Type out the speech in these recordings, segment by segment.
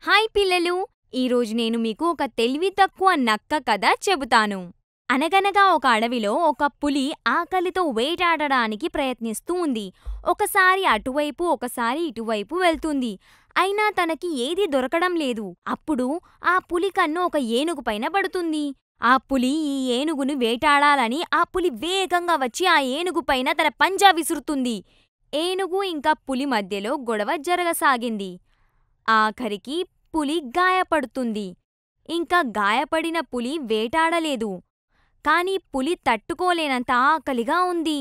Hi పిల్లలు, ఈరోజు నేను మీకు ఒక తెలివి తక్కువ నక్క కథ చెబుతాను. అనగనగా ఒక అడవిలో ఒక పులి ఆకలితో వేటాడడానికి ప్రయత్నిస్తూ ఉంది. ఒకసారి అటువైపు ఒకసారి ఇటువైపు వెళ్తుంది. అయినా తనకి ఏదీ దొరకడం లేదు. అప్పుడు ఆ పులి కన్ను ఒక ఏనుగు పైన పడుతుంది. ఆ పులి ఈ ఏనుగును వేటాడాలని ఆ పులి వేగంగా వచ్చి ఆ ఏనుగు పైన తన పంజా విసురుతుంది. ఏనుగు ఇంకా పులి మధ్యలో గొడవ జరగసాగింది. ఆఖరికి పులి గాయపడుతుంది. ఇంకా గాయపడిన పులి వేటాడలేదు. కాని పులి తట్టుకోలేనంత ఆకలిగా ఉంది.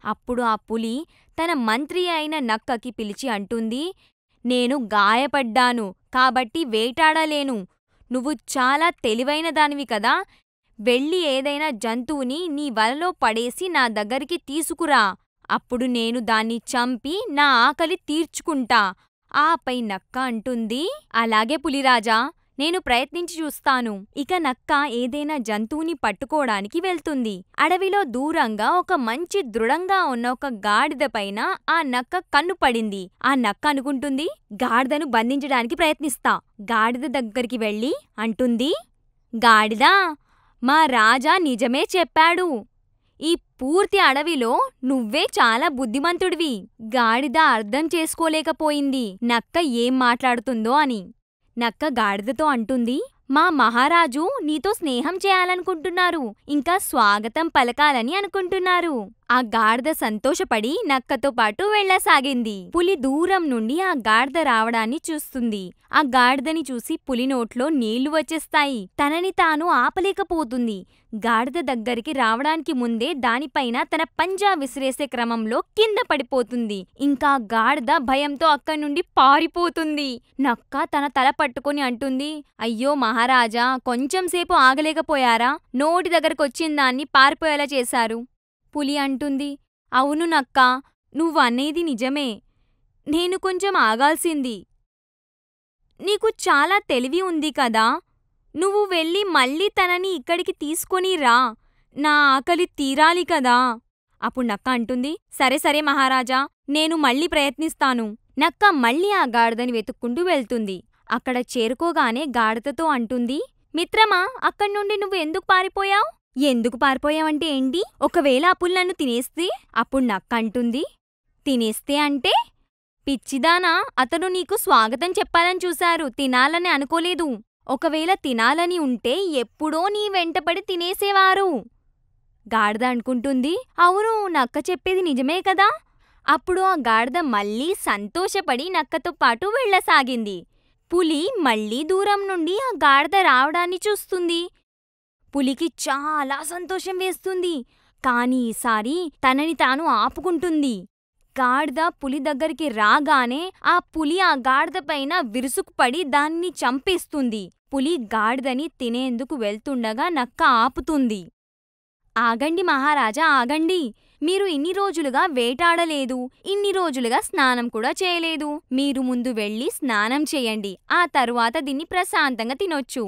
అప్పుడు ఆ పులి తన మంత్రి అయిన నక్కకి పిలిచి అంటుంది, నేను గాయపడ్డాను కాబట్టి వేటాడలేను. నువ్వు చాలా తెలివైన దానివి కదా, వెళ్ళి ఏదైనా జంతువుని నీ వలలో పడేసి నా దగ్గరికి తీసుకురా. అప్పుడు నేను దాన్ని చంపి నా ఆకలి తీర్చుకుంటా. ఆపై నక్క అంటుంది, అలాగే పులిరాజా, నేను ప్రయత్నించి చూస్తాను. ఇక నక్క ఏదైనా జంతువుని పట్టుకోవడానికి వెళ్తుంది. అడవిలో దూరంగా ఒక మంచి దృఢంగా ఉన్న ఒక గాడిద పైన ఆ నక్క కన్ను పడింది. ఆ నక్క అనుకుంటుంది, గాడిదను బంధించడానికి ప్రయత్నిస్తా. గాడిద దగ్గరికి వెళ్ళి అంటుంది, గాడిదా, మా రాజా నిజమే చెప్పాడు. ఈ పూర్తి అడవిలో నువ్వే చాలా బుద్ధిమంతుడివి. గాడిద అర్థం చేసుకోలేకపోయింది నక్క ఏం మాట్లాడుతుందో అని. నక్క గాడిదతో అంటుంది, మా మహారాజు నీతో స్నేహం చేయాలనుకుంటున్నారు, ఇంకా స్వాగతం పలకాలని అనుకుంటున్నారు. ఆ గాడిద సంతోషపడి నక్కతో పాటు వెళ్ళసాగింది. పులి దూరం నుండి ఆ గాడిద రావడాన్ని చూస్తుంది. ఆ గాడిదని చూసి పులి నోట్లో నీళ్లు వచ్చేస్తాయి. తనని తాను ఆపలేకపోతుంది. గాడిద దగ్గరికి రావడానికి ముందే దానిపైన తన పంజా విసిరేసే క్రమంలో కింద పడిపోతుంది. ఇంకా గాడిద భయంతో అక్కడి నుండి పారిపోతుంది. నక్క తన తల పట్టుకొని అంటుంది, అయ్యో మహారాజా, కొంచెంసేపు ఆగలేకపోయారా? నోటి దగ్గరకొచ్చిందాన్ని పారిపోయేలా చేశారు. పులి అంటుంది, అవును నక్క, నువ్వు అనేది నిజమే. నేను కొంచెం ఆగాల్సింది. నీకు చాలా తెలివి ఉంది కదా, నువ్వు వెళ్ళి మళ్ళీ తనని ఇక్కడికి తీసుకొని రా. నా ఆకలి తీరాలి కదా. అప్పుడు నక్క అంటుంది, సరే సరే మహారాజా, నేను మళ్ళీ ప్రయత్నిస్తాను. నక్క మళ్ళీ ఆ గాడిదని వెతుక్కుంటూ వెళ్తుంది. అక్కడ చేరుకోగానే గాడిదతో అంటుంది, మిత్రమా, అక్కడ్నుండి నువ్వు ఎందుకు పారిపోయావు? ఎందుకు పారిపోయావంటే ఏంటి? ఒకవేళ ఆ పులి నన్ను తినేస్తే? అప్పుడు నక్క అంటుంది, తినేస్తే అంటే? పిచ్చిదానా, అతను నీకు స్వాగతం చెప్పాలని చూశారు, తినాలని అనుకోలేదు. ఒకవేళ తినాలని ఉంటే ఎప్పుడో నీ వెంటపడి తినేసేవారు. గాడిద అనుకుంటుంది, అవును, నక్క చెప్పేది నిజమే కదా. అప్పుడు ఆ గాడిద మళ్ళీ సంతోషపడి నక్కతో పాటు వెళ్ళసాగింది. పులి మళ్ళీ దూరం నుండి ఆ గాడిద రావడాన్ని చూస్తుంది. పులికి చాలా సంతోషం వేస్తుంది. కాని ఈసారి తనని తాను ఆపుకుంటుంది. గాడిద పులి దగ్గరికి రాగానే ఆ పులి ఆ గాడిద పైన విరుసుకుపడి దాన్ని చంపేస్తుంది. పులి గాడిదని తినేందుకు వెళ్తుండగా నక్క ఆపుతుంది. ఆగండి మహారాజా, ఆగండి. మీరు ఇన్ని రోజులుగా వేటాడలేదు, ఇన్ని రోజులుగా స్నానం కూడా చేయలేదు. మీరు ముందు వెళ్ళి స్నానం చేయండి, ఆ తరువాత దీన్ని ప్రశాంతంగా తినొచ్చు.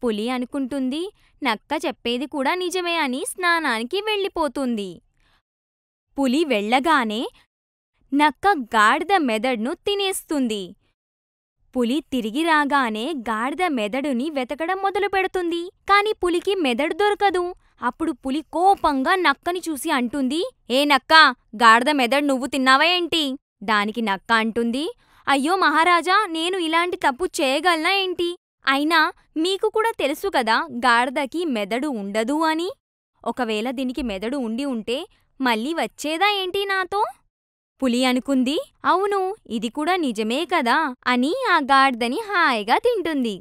పులి అనుకుంటుంది, నక్క చెప్పేది కూడా నిజమే అని స్నానానికి వెళ్ళిపోతుంది. పులి వెళ్ళగానే నక్క గాడిద మెదడును తినేస్తుంది. పులి తిరిగి రాగానే గాడిద మెదడుని వెతకడం మొదలు పెడుతుంది. కాని పులికి మెదడు దొరకదు. అప్పుడు పులి కోపంగా నక్కని చూసి అంటుంది, ఏ నక్క, గాడిద మెదడు నువ్వు తిన్నావా ఏంటి? దానికి నక్క అంటుంది, అయ్యో మహారాజా, నేను ఇలాంటి తప్పు చేయగలనా ఏంటి? అయినా మీకు కూడా తెలుసు కదా, గాడిదకి మెదడు ఉండదు అని. ఒకవేళ దీనికి మెదడు ఉండి ఉంటే మళ్ళీ వచ్చేదా ఏంటి నాతో? పులి అనుకుంది, అవును, ఇది కూడా నిజమే కదా అని ఆ గాడిదని హాయిగా తింటుంది.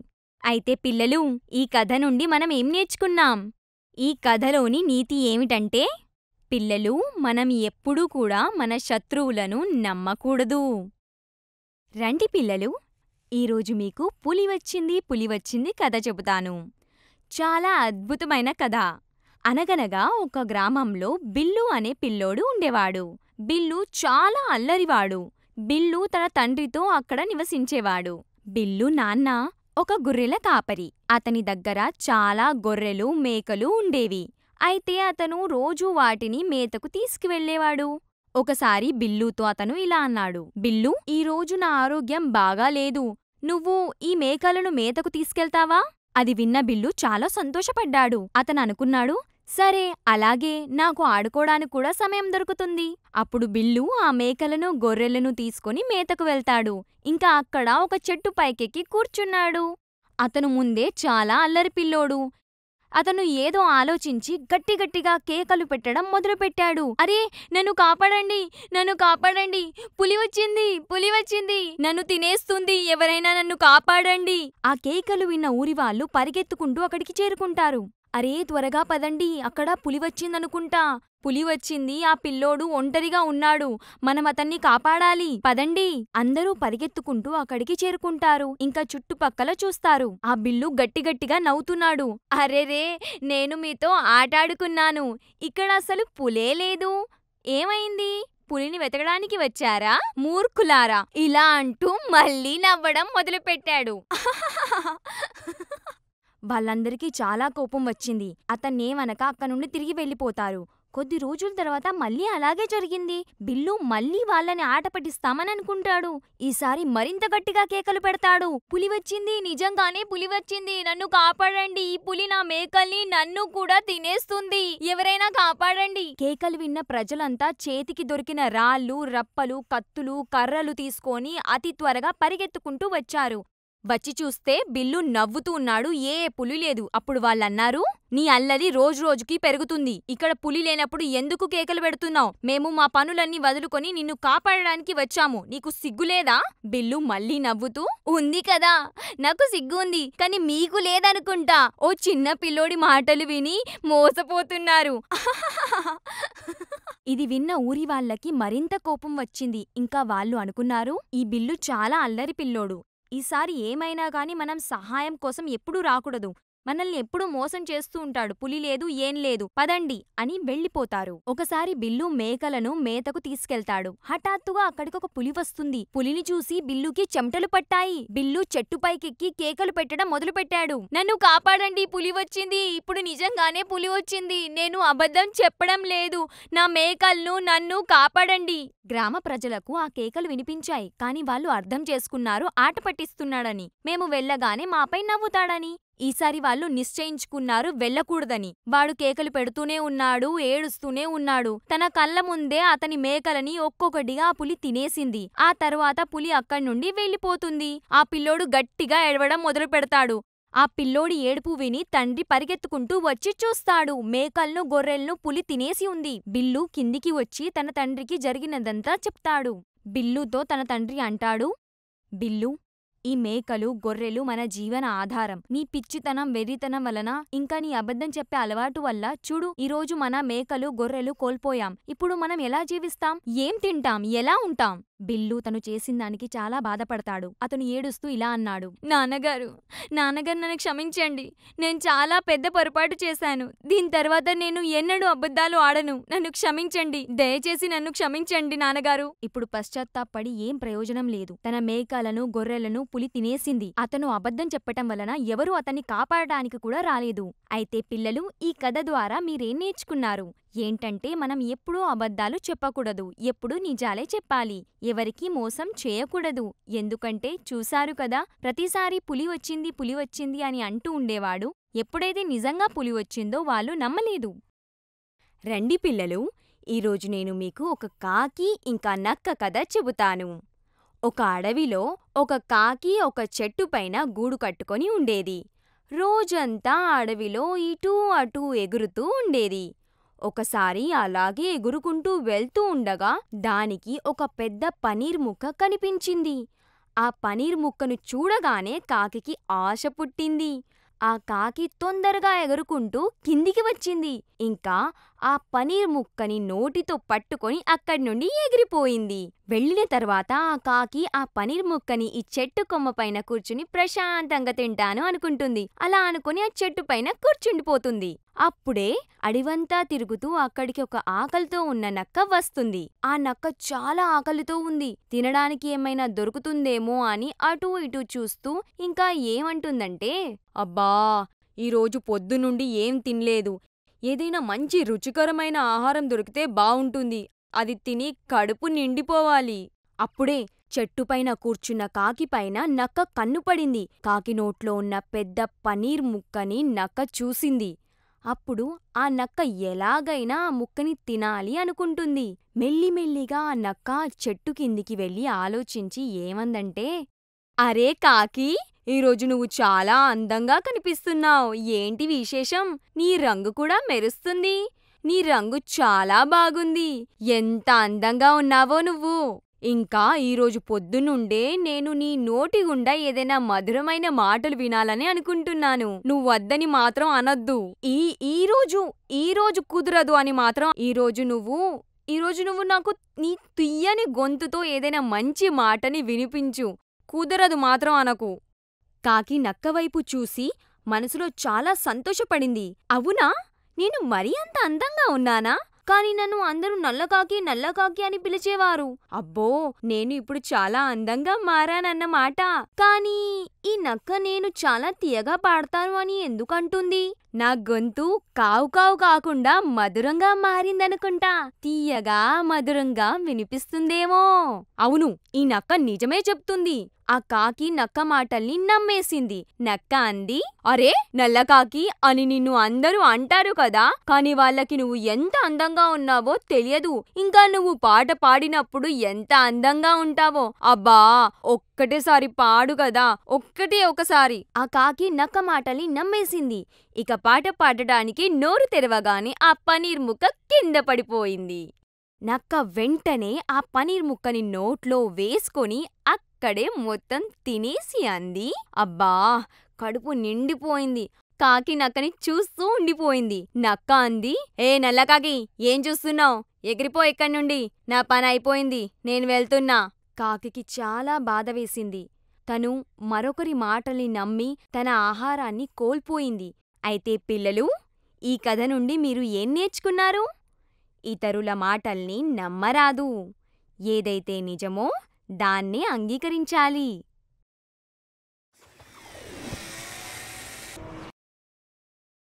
అయితే పిల్లలు, ఈ కథ నుండి మనం ఏం నేర్చుకున్నాం? ఈ కథలోని నీతి ఏమిటంటే, పిల్లలు, మనం ఎప్పుడూ కూడా మన శత్రువులను నమ్మకూడదు. రండి పిల్లలు, ఈరోజు మీకు పులి వచ్చింది కథ చెబుతాను. చాలా అద్భుతమైన కథ. అనగనగా ఒక గ్రామంలో బిల్లు అనే పిల్లోడు ఉండేవాడు. బిల్లు చాలా అల్లరివాడు. బిల్లు తన తండ్రితో అక్కడ నివసించేవాడు. బిల్లు నాన్న ఒక గొర్రెల కాపరి. అతని దగ్గర చాలా గొర్రెలు, మేకలు ఉండేవి. అయితే అతను రోజూ వాటిని మేతకు తీసుకువెళ్ళేవాడు. ఒకసారి బిల్లుతో అతను ఇలా అన్నాడు, బిల్లు, ఈరోజు నా ఆరోగ్యం బాగా లేదు, నువ్వు ఈ మేకలను మేతకు తీసుకెళ్తావా? అది విన్న బిల్లు చాలా సంతోషపడ్డాడు. అతననుకున్నాడు, సరే అలాగే, నాకు ఆడుకోడానికి కూడా సమయం దొరుకుతుంది. అప్పుడు బిల్లు ఆ మేకలను గొర్రెలను తీసుకొని మేతకు వెళ్తాడు. ఇంకా అక్కడ ఒక చెట్టు పైకెక్కి కూర్చున్నాడు. అతను ముందే చాలా అల్లరి పిల్లోడు. అతను ఏదో ఆలోచించి గట్టిగట్టిగా కేకలు పెట్టడం మొదలుపెట్టాడు. అరే, నన్ను కాపాడండి, నన్ను కాపాడండి, పులి వచ్చింది, పులి వచ్చింది, నన్ను తినేస్తుంది, ఎవరైనా నన్ను కాపాడండి. ఆ కేకలు విన్న ఊరివాళ్ళు పరిగెత్తుకుంటూ అక్కడికి చేరుకుంటారు. అరే, త్వరగా పదండి, అక్కడ పులి వచ్చిందనుకుంటా. పులి వచ్చింది, ఆ పిల్లోడు ఒంటరిగా ఉన్నాడు, మనం అతన్ని కాపాడాలి, పదండి. అందరూ పరిగెత్తుకుంటూ అక్కడికి చేరుకుంటారు. ఇంకా చుట్టుపక్కల చూస్తారు. ఆ బిల్లు గట్టిగట్టిగా నవ్వుతున్నాడు. అరెరే, నేను మీతో ఆటాడుకున్నాను, ఇక్కడ అసలు పులే లేదు. ఏమైంది? పులిని వెతకడానికి వచ్చారా మూర్ఖులారా? ఇలా అంటూ మళ్ళీ నవ్వడం మొదలుపెట్టాడు. వాళ్ళందరికీ చాలా కోపం వచ్చింది. అతన్నేమనక అక్కడి నుండి తిరిగి వెళ్ళిపోతారు. కొద్ది రోజుల తర్వాత మళ్ళీ అలాగే జరిగింది. బిల్లు మళ్ళీ వాళ్ళని ఆట పట్టిస్తామని అనుకుంటాడు. ఈసారి మరింత గట్టిగా కేకలు పెడతాడు. పులి వచ్చింది, నిజంగానే పులి వచ్చింది, నన్ను కాపాడండి, ఈ పులి నా మేకల్ని, నన్ను కూడా తినేస్తుంది, ఎవరైనా కాపాడండి. కేకలు విన్న ప్రజలంతా చేతికి దొరికిన రాళ్ళు, రప్పలు, కత్తులు, కర్రలు తీసుకొని అతి త్వరగా పరిగెత్తుకుంటూ వచ్చారు. వచ్చి చూస్తే బిల్లు నవ్వుతూ ఉన్నాడు. ఏ పులి లేదు. అప్పుడు వాళ్ళన్నారు, నీ అల్లరి రోజురోజుకీ పెరుగుతుంది. ఇక్కడ పులి లేనప్పుడు ఎందుకు కేకలు పెడుతున్నావు? మేము మా పనులన్నీ వదులుకొని నిన్ను కాపాడడానికి వచ్చాము, నీకు సిగ్గులేదా? బిల్లు మళ్ళీ నవ్వుతూ, ఉంది కదా, నాకు సిగ్గు ఉంది, కానీ మీకు లేదనుకుంటా. ఓ చిన్న పిల్లోడి మాటలు విని మోసపోతున్నారు. ఇది విన్న ఊరి వాళ్ళకి మరింత కోపం వచ్చింది. ఇంకా వాళ్ళు అనుకున్నారు, ఈ బిల్లు చాలా అల్లరి పిల్లోడు, ఈసారి ఏమైనా గాని మనం సహాయం కోసం ఎప్పుడూ రాకూడదు, మనల్ని ఎప్పుడూ మోసం చేస్తూ ఉంటాడు, పులి లేదు, ఏం లేదు, పదండి అని వెళ్ళిపోతారు. ఒకసారి బిల్లు మేకలను మేతకు తీసుకెళ్తాడు. హఠాత్తుగా అక్కడికొక పులి వస్తుంది. పులిని చూసి బిల్లుకి చెమటలు పట్టాయి. బిల్లు చెట్టుపైకెక్కి కేకలు పెట్టడం మొదలుపెట్టాడు. నన్ను కాపాడండి, పులి వచ్చింది, ఇప్పుడు నిజంగానే పులి వచ్చింది, నేను అబద్ధం చెప్పడం లేదు, నా మేకలను, నన్ను కాపాడండి. గ్రామ ప్రజలకు ఆ కేకలు వినిపించాయి. కాని వాళ్ళు అర్థం చేసుకున్నారు ఆట పట్టిస్తున్నాడని, మేము వెళ్ళగానే మాపై నవ్వుతాడని. ఈసారి వాళ్ళు నిశ్చయించుకున్నారు వెళ్ళకూడదని. వాడు కేకలు పెడుతూనే ఉన్నాడు, ఏడుస్తూనే ఉన్నాడు. తన కళ్ళ ముందే అతని మేకలని ఒక్కొక్కటిగా ఆ పులి తినేసింది. ఆ తరువాత పులి అక్కడి నుండి వెళ్ళిపోతుంది. ఆ పిల్లోడు గట్టిగా ఏడవడం మొదలు పెడతాడు. ఆ పిల్లోడి ఏడుపు విని తండ్రి పరిగెత్తుకుంటూ వచ్చి చూస్తాడు. మేకలను, గొర్రెలను పులి తినేసి ఉంది. బిల్లు కిందికి వచ్చి తన తండ్రికి జరిగినదంతా చెప్తాడు. బిల్లుతో తన తండ్రి అంటాడు, బిల్లు, ఈ మేకలు, గొర్రెలు మన జీవన ఆధారం. నీ పిచ్చితనం, వెర్రితనం వలన, ఇంకా నీ అబద్ధం చెప్పే అలవాటు వల్ల చూడు, ఈరోజు మన మేకలు, గొర్రెలు కోల్పోయాం. ఇప్పుడు మనం ఎలా జీవిస్తాం? ఏం తింటాం? ఎలా ఉంటాం? బిల్లు తను చేసిన దానికి చాలా బాధపడతాడు. అతను ఏడుస్తూ ఇలా అన్నాడు, నాన్నగారు, నన్ను క్షమించండి, నేను చాలా పెద్ద పొరపాటు చేశాను. దీని తర్వాత నేను ఎన్నడూ అబద్ధాలు ఆడను, నన్ను క్షమించండి, దయచేసి నన్ను క్షమించండి నాన్నగారు. ఇప్పుడు పశ్చాత్తాపడి ఏం ప్రయోజనం లేదు. తన మేకలను, గొర్రెలను పులి తినేసింది. అతను అబద్ధం చెప్పటం వలన ఎవరూ అతన్ని కాపాడటానికి కూడా రాలేదు. అయితే పిల్లలు, ఈ కథ ద్వారా మీరేం నేర్చుకున్నారు? ఏంటంటే మనం ఎప్పుడూ అబద్ధాలు చెప్పకూడదు, ఎప్పుడూ నిజాలే చెప్పాలి, ఎవరికీ మోసం చేయకూడదు. ఎందుకంటే చూశారు కదా, ప్రతిసారి పులి వచ్చింది అని అంటూ ఉండేవాడు. ఎప్పుడైతే నిజంగా పులి వచ్చిందో వాళ్ళు నమ్మలేదు. రండి పిల్లలు, ఈరోజు నేను మీకు ఒక కాకి ఇంకా నక్క కథ చెబుతాను. ఒక అడవిలో ఒక కాకి ఒక చెట్టుపైన గూడు కట్టుకొని ఉండేది. రోజంతా అడవిలో ఇటూ అటూ ఎగురుతూ ఉండేది. ఒకసారి అలాగే ఎగురుకుంటూ వెళ్తూ ఉండగా దానికి ఒక పెద్ద పనీర్ ముక్క కనిపించింది. ఆ పనీర్ ముక్కను చూడగానే కాకికి ఆశ పుట్టింది. ఆ కాకి తొందరగా ఎగురుకుంటూ కిందికి వచ్చింది. ఇంకా ఆ పనీర్ ముక్కని నోటితో పట్టుకొని అక్కడి నుండి ఎగిరిపోయింది. వెళ్ళిన తర్వాత ఆ కాకి ఆ పనీర్ ముక్కని ఈ చెట్టు కొమ్మ పైన కూర్చుని ప్రశాంతంగా తింటాను అనుకుంటుంది. అలా అనుకుని ఆ చెట్టు పైన కూర్చుండిపోతుంది. అప్పుడే అడివంతా తిరుగుతూ అక్కడికి ఒక ఆకలితో ఉన్న నక్క వస్తుంది. ఆ నక్క చాలా ఆకలితో ఉంది. తినడానికి ఏమైనా దొరుకుతుందేమో అని అటూ ఇటూ చూస్తూ ఇంకా ఏమంటుందంటే, అబ్బా, ఈరోజు పొద్దునుండి ఏం తినలేదు, ఏదైనా మంచి రుచికరమైన ఆహారం దొరికితే బావుంటుంది, అది తిని కడుపు నిండిపోవాలి. అప్పుడే చెట్టుపైన కూర్చున్న కాకిపైన నక్క కన్నుపడింది. కాకి నోట్లో ఉన్న పెద్ద పనీర్ ముక్కని నక్క చూసింది. అప్పుడు ఆ నక్క ఎలాగైనా ఆ ముక్కని తినాలి అనుకుంటుంది. మెల్లిమెల్లిగా ఆ నక్క చెట్టు కిందికి వెళ్ళి ఆలోచించి ఏమందంటే, అరే కాకి, ఈరోజు నువ్వు చాలా అందంగా కనిపిస్తున్నావ్. ఏంటి విశేషం? నీ రంగు కూడా మెరుస్తుంది. నీ రంగు చాలా బాగుంది. ఎంత అందంగా ఉన్నావో నువ్వు. ఇంకా ఈరోజు పొద్దునుండే నేను నీ నోటి గుండా ఏదైనా మధురమైన మాటలు వినాలని అనుకుంటున్నాను. నువ్వొద్దని మాత్రం అనొద్దు. ఈరోజు కుదరదు అని మాత్రం ఈరోజు నువ్వు నాకు నీ తియ్యని గొంతుతో ఏదైనా మంచి మాటని వినిపించు. కుదరదు మాత్రం అనకు. కాకి నక్కవైపు చూసి మనసులో చాలా సంతోషపడింది. అవునా? నేను మరీ అంత అందంగా ఉన్నానా? కాని నన్ను అందరూ నల్లకాకి నల్లకాకి అని పిలిచేవారు. అబ్బో, నేను ఇప్పుడు చాలా అందంగా మారానన్నమాట. కానీ ఈ నక్క నేను చాలా తీయగా పాడతాను అని ఎందుకంటుంది? నా గొంతు కావు కావు కాకుండా మధురంగా మారిందనుకుంటా. తీయగా మధురంగా వినిపిస్తుందేమో. అవును, ఈ నక్క నిజమే చెప్తుంది. ఆ కాకి నక్క మాటల్ని నమ్మేసింది. నక్క అంది, అరే నల్లకాకి అని నిన్ను అందరూ అంటారు కదా, కాని వాళ్ళకి నువ్వు ఎంత అందంగా ఉన్నావో తెలియదు. ఇంకా నువ్వు పాట పాడినప్పుడు ఎంత అందంగా ఉంటావో. అబ్బా, ఒక్కటేసారి పాడు కదా, ఒక్కటే ఒకసారి. ఆ కాకి నక్క మాటల్ని నమ్మేసింది. ఇక పాట పాడడానికి నోరు తెరవగానే ఆ పనీర్ ముక్క కింద పడిపోయింది. నక్క వెంటనే ఆ పనీర్ ముక్కని నోట్లో వేసుకొని అక్కడే మొత్తం తినేసి అంది, అబ్బా, కడుపు నిండిపోయింది. కాకి నక్కని చూస్తూ ఉండిపోయింది. నక్క అంది, ఏ నల్లకాకి, ఏం చూస్తున్నావ్? ఎగిరిపో ఇక్కడి నుండి. నా పని అయిపోయింది, నేను వెళ్తున్నా. కాకికి చాలా బాధ వేసింది. తను మరొకరి మాటల్ని నమ్మి తన ఆహారాన్ని కోల్పోయింది. అయితే పిల్లలు, ఈ కథ నుండి మీరు ఏం నేర్చుకున్నారు? ఇతరుల మాటల్ని నమ్మరాదు. ఏదైతే నిజమో దాన్నే అంగీకరించాలి.